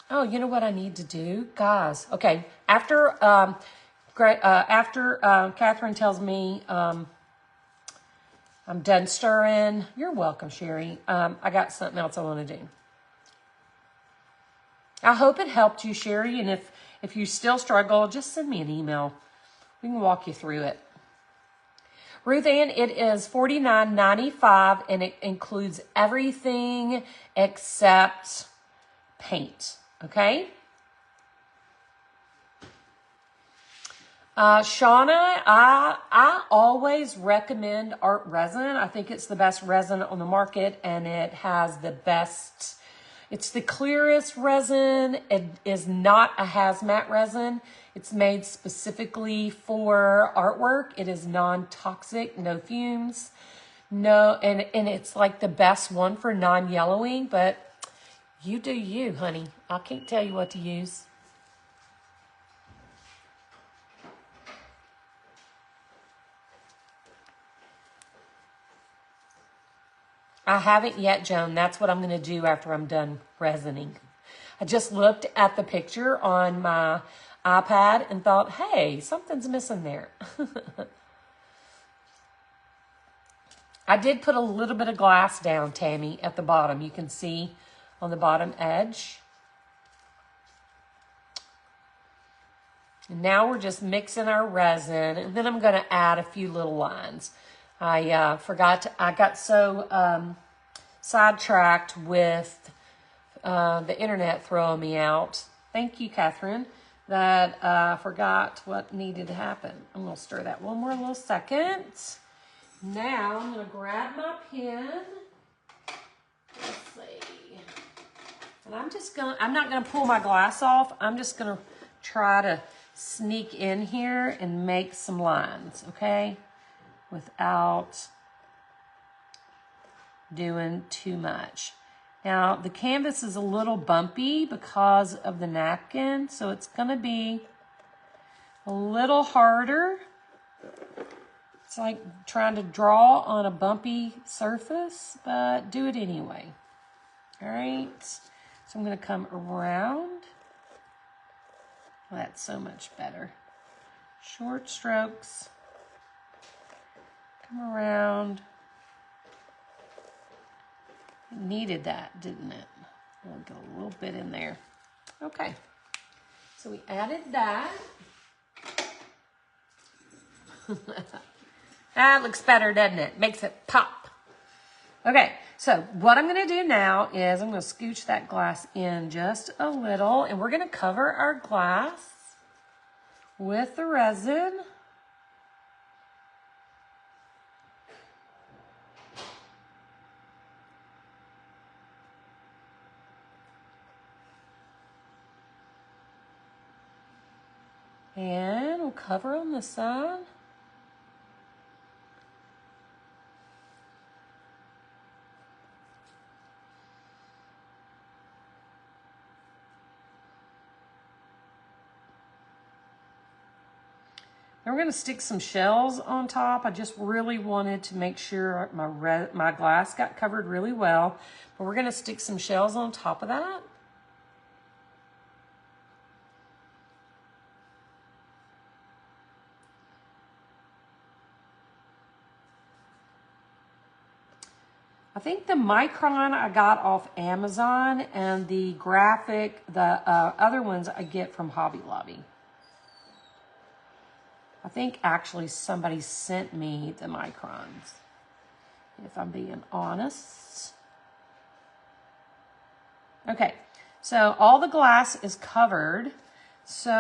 Oh, you know what I need to do? Guys, okay, after Catherine tells me I'm done stirring, you're welcome, Sherry. I got something else I want to do. I hope it helped you, Sherry, and if you still struggle, just send me an email. We can walk you through it. Ruth Ann, it is $49.95, and it includes everything except paint, okay? Shauna, I always recommend art resin. I think it's the best resin on the market, and it has the best, it's the clearest resin. It is not a hazmat resin. It's made specifically for artwork. It is non-toxic, no fumes, no, and it's like the best one for non-yellowing, but you do you, honey. I can't tell you what to use. I haven't yet, Joan. That's what I'm going to do after I'm done resining. I just looked at the picture on my iPad and thought, hey, something's missing there. I did put a little bit of glass down, Tammy, at the bottom. You can see on the bottom edge. And now we're just mixing our resin, and then I'm going to add a few little lines. I got so sidetracked with the internet throwing me out. Thank you, Catherine, that I forgot what needed to happen. I'm going to stir that one more little second. Now I'm going to grab my pen. Let's see. And I'm not going to pull my glass off. I'm just going to try to sneak in here and make some lines, okay? Without doing too much. Now, the canvas is a little bumpy because of the napkin, so it's going to be a little harder. It's like trying to draw on a bumpy surface, but do it anyway. All right, so I'm going to come around. Well, that's so much better. Short strokes. Come around. It needed that, didn't it? We'll get a little bit in there. Okay, so we added that. That looks better, doesn't it? Makes it pop. Okay, so what I'm going to do now is I'm going to scooch that glass in just a little, and we're going to cover our glass with the resin. And we'll cover on the side. Then we're going to stick some shells on top. I just really wanted to make sure my glass got covered really well. But we're going to stick some shells on top of that. I think the micron I got off Amazon, and the graphic, the other ones I get from Hobby Lobby. I think actually somebody sent me the microns, if I'm being honest. Okay, so all the glass is covered. So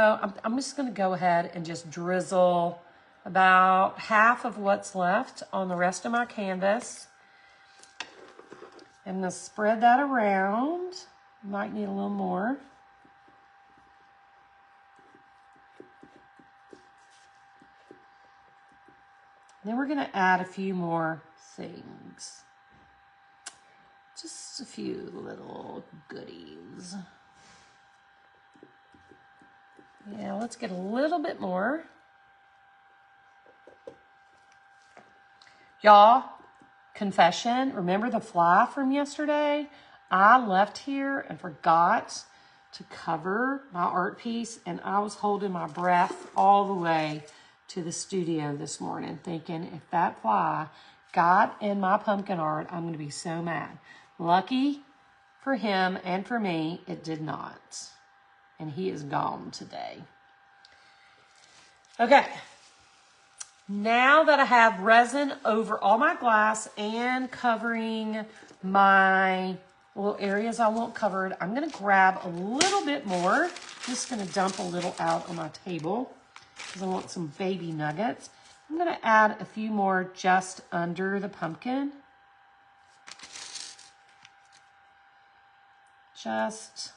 I'm just going to go ahead and just drizzle about half of what's left on the rest of my canvas. I'm going to spread that around. Might need a little more. Then we're going to add a few more things. Just a few little goodies. Yeah, let's get a little bit more. Y'all, confession, remember the fly from yesterday? I left here and forgot to cover my art piece, and I was holding my breath all the way to the studio this morning thinking, if that fly got in my pumpkin art, I'm going to be so mad. Lucky for him and for me, it did not. And he is gone today. Okay. Now that I have resin over all my glass and covering my little areas I want covered, I'm going to grab a little bit more. Just going to dump a little out on my table because I want some baby nuggets. I'm going to add a few more just under the pumpkin. Just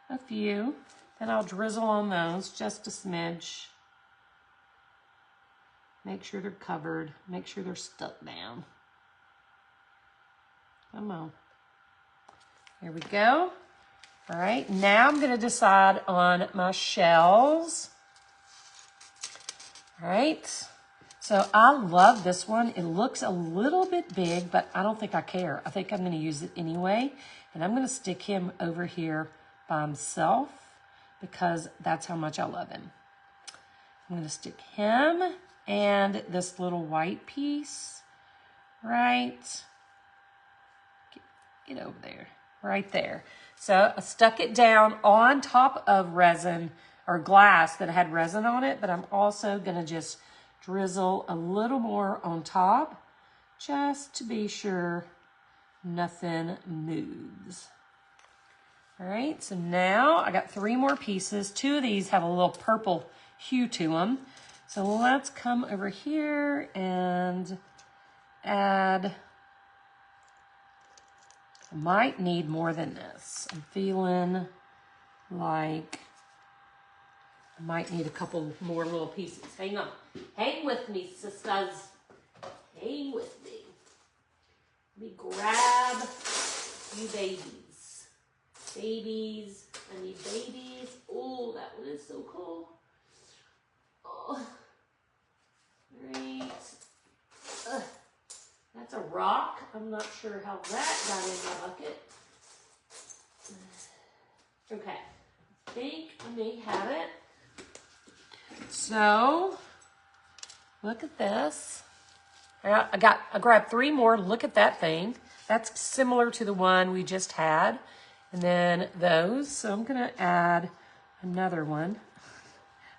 a few. Then I'll drizzle on those just a smidge. Make sure they're covered. Make sure they're stuck down. Come on. Here we go. All right, now I'm going to decide on my shells. All right, so I love this one. It looks a little bit big, but I don't think I care. I think I'm going to use it anyway. And I'm going to stick him over here by himself because that's how much I love him. I'm going to stick him and this little white piece right. Get over there, right there. So I stuck it down on top of resin or glass that had resin on it, but I'm also going to just drizzle a little more on top just to be sure nothing moves. All right, so now I got 3 more pieces. 2 of these have a little purple hue to them. So let's come over here and add, I might need more than this. I'm feeling like I might need a couple more little pieces. Hang on. Hang with me, sisters. Hang with me. Let me grab you babies. Babies. I need babies. Oh, that one is so cool. Oh. Great. That's a rock. I'm not sure how that got in my bucket. Okay. I think I may have it. So, look at this. I grabbed 3 more. Look at that thing. That's similar to the one we just had. And then those. So I'm going to add another one.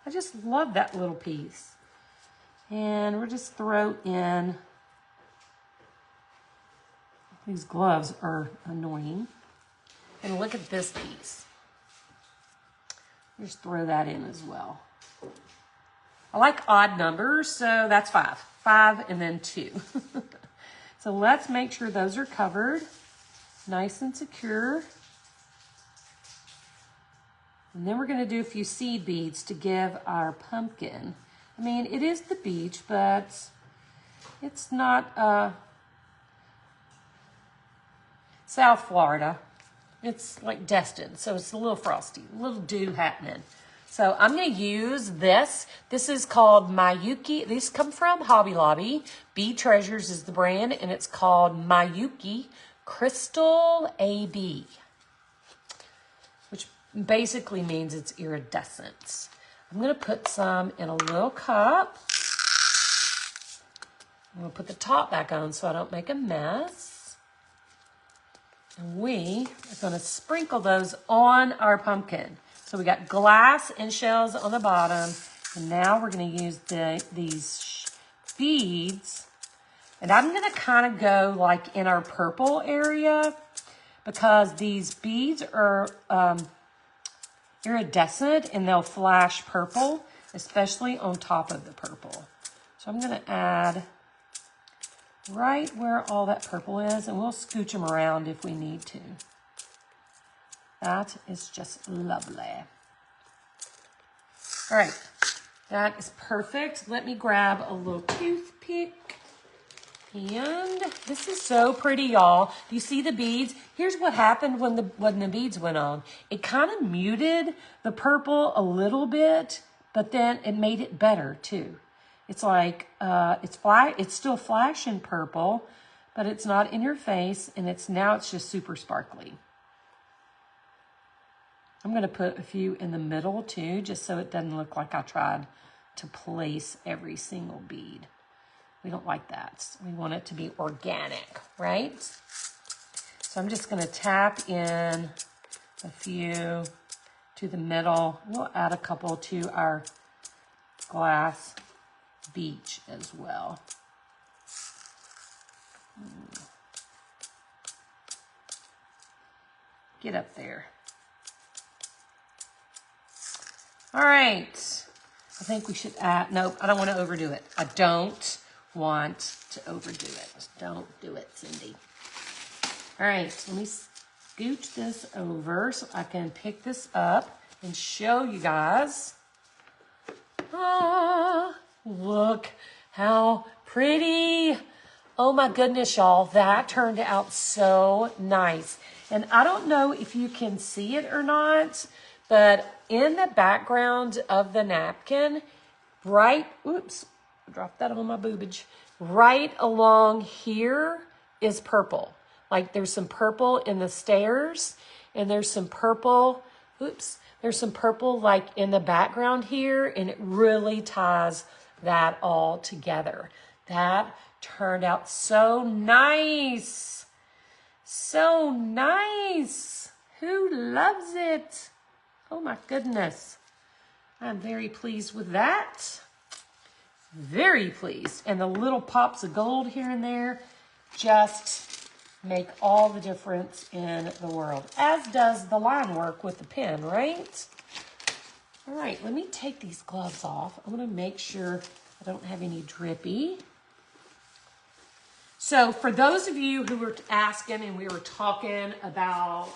I just love that little piece. And we'll just throw in, these gloves are annoying. And look at this piece. Just throw that in as well. I like odd numbers, so that's 5. 5 and then 2. So let's make sure those are covered, nice and secure. And then we're going to do a few seed beads to give our pumpkin. I mean, it is the beach, but it's not South Florida. It's like Destin, so it's a little frosty, a little dew happening. So I'm going to use this. This is called Mayuki. These come from Hobby Lobby. Bee Treasures is the brand, and it's called Mayuki Crystal AB, which basically means it's iridescent. I'm going to put some in a little cup. I'm going to put the top back on so I don't make a mess. And we are going to sprinkle those on our pumpkin. So we got glass and shells on the bottom. And now we're going to use these beads. And I'm going to kind of go like in our purple area because these beads are iridescent and they'll flash purple, especially on top of the purple. So I'm going to add right where all that purple is, and we'll scooch them around if we need to. That is just lovely. All right, that is perfect. Let me grab a little toothpick. And this is so pretty, y'all. Do you see the beads? Here's what happened when the beads went on. It kind of muted the purple a little bit, but then it made it better too. It's like, it's still flashing purple, but it's not in your face, and now it's just super sparkly. I'm going to put a few in the middle too, just so it doesn't look like I tried to place every single bead. We don't like that. We want it to be organic, right? So I'm just going to tap in a few to the middle. We'll add a couple to our glass beach as well. Get up there. All right. I think we should add, nope, I don't want to overdo it. I don't want to overdo it. Don't do it, Cindy. All right, let me scooch this over so I can pick this up and show you guys. Ah, look how pretty. Oh my goodness, y'all. That turned out so nice. And I don't know if you can see it or not, but in the background of the napkin, oops, I dropped that on my boobage. Right along here is purple. Like there's some purple in the stairs, and there's some purple, there's some purple like in the background here, and it really ties that all together. That turned out so nice. So nice. Who loves it? Oh my goodness. I'm very pleased with that. very pleased. And the little pops of gold here and there just make all the difference in the world, as does the line work with the pen, right? All right, let me take these gloves off. I'm gonna make sure I don't have any drippy. So for those of you who were asking and we were talking about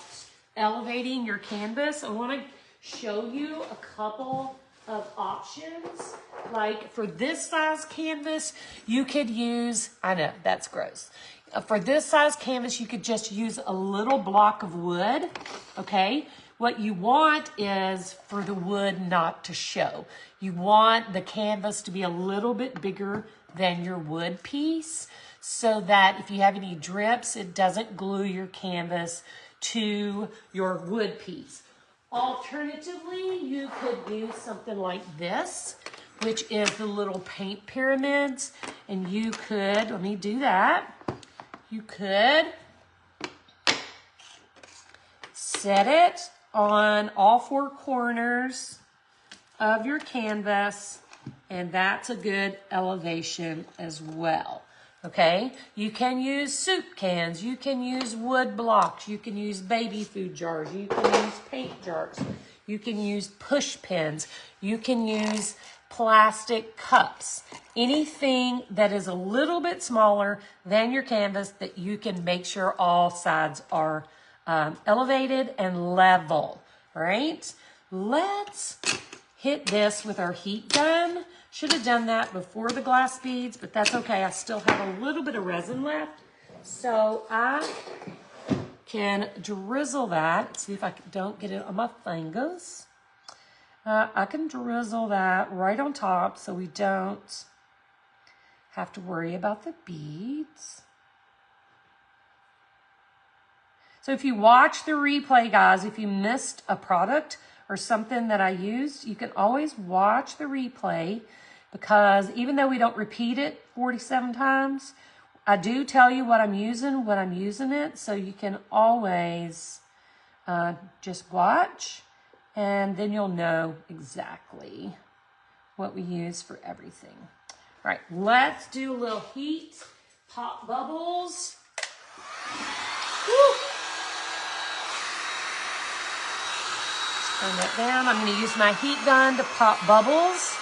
elevating your canvas, I wanna show you a couple of options. Like for this size canvas, you could use, I know, that's gross. For this size canvas, you could just use a little block of wood, okay? What you want is for the wood not to show. You want the canvas to be a little bit bigger than your wood piece so that if you have any drips, it doesn't glue your canvas to your wood piece. Alternatively, you could use something like this, which is the little paint pyramids, and you could, let me do that. You could set it on all four corners of your canvas, and that's a good elevation as well. Okay, you can use soup cans, you can use wood blocks, you can use baby food jars, you can use paint jars, you can use push pins, you can use plastic cups, anything that is a little bit smaller than your canvas that you can make sure all sides are elevated and level, all right? Let's hit this with our heat gun. Should have done that before the glass beads, but that's okay. I still have a little bit of resin left. So I can drizzle that. See if I don't get it on my fingers. I can drizzle that right on top so we don't have to worry about the beads. So if you watch the replay, guys, if you missed a product or something that I used, you can always watch the replay, because even though we don't repeat it 47 times, I do tell you what I'm using when I'm using it, so you can always just watch, and then you'll know exactly what we use for everything. All right, let's do a little heat, pop bubbles. Woo. Turn that down. I'm going to use my heat gun to pop bubbles.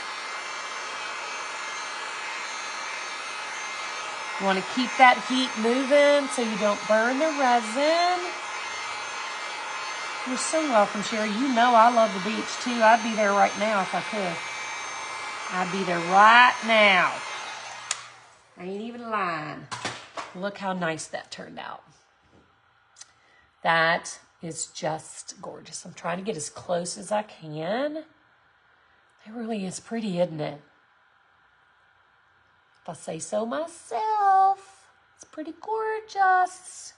You want to keep that heat moving so you don't burn the resin. You're so welcome, Sherry. You know I love the beach too. I'd be there right now if I could. I'd be there right now. I ain't even lying. Look how nice that turned out. That is just gorgeous. I'm trying to get as close as I can. It really is pretty, isn't it? If I say so myself, it's pretty gorgeous.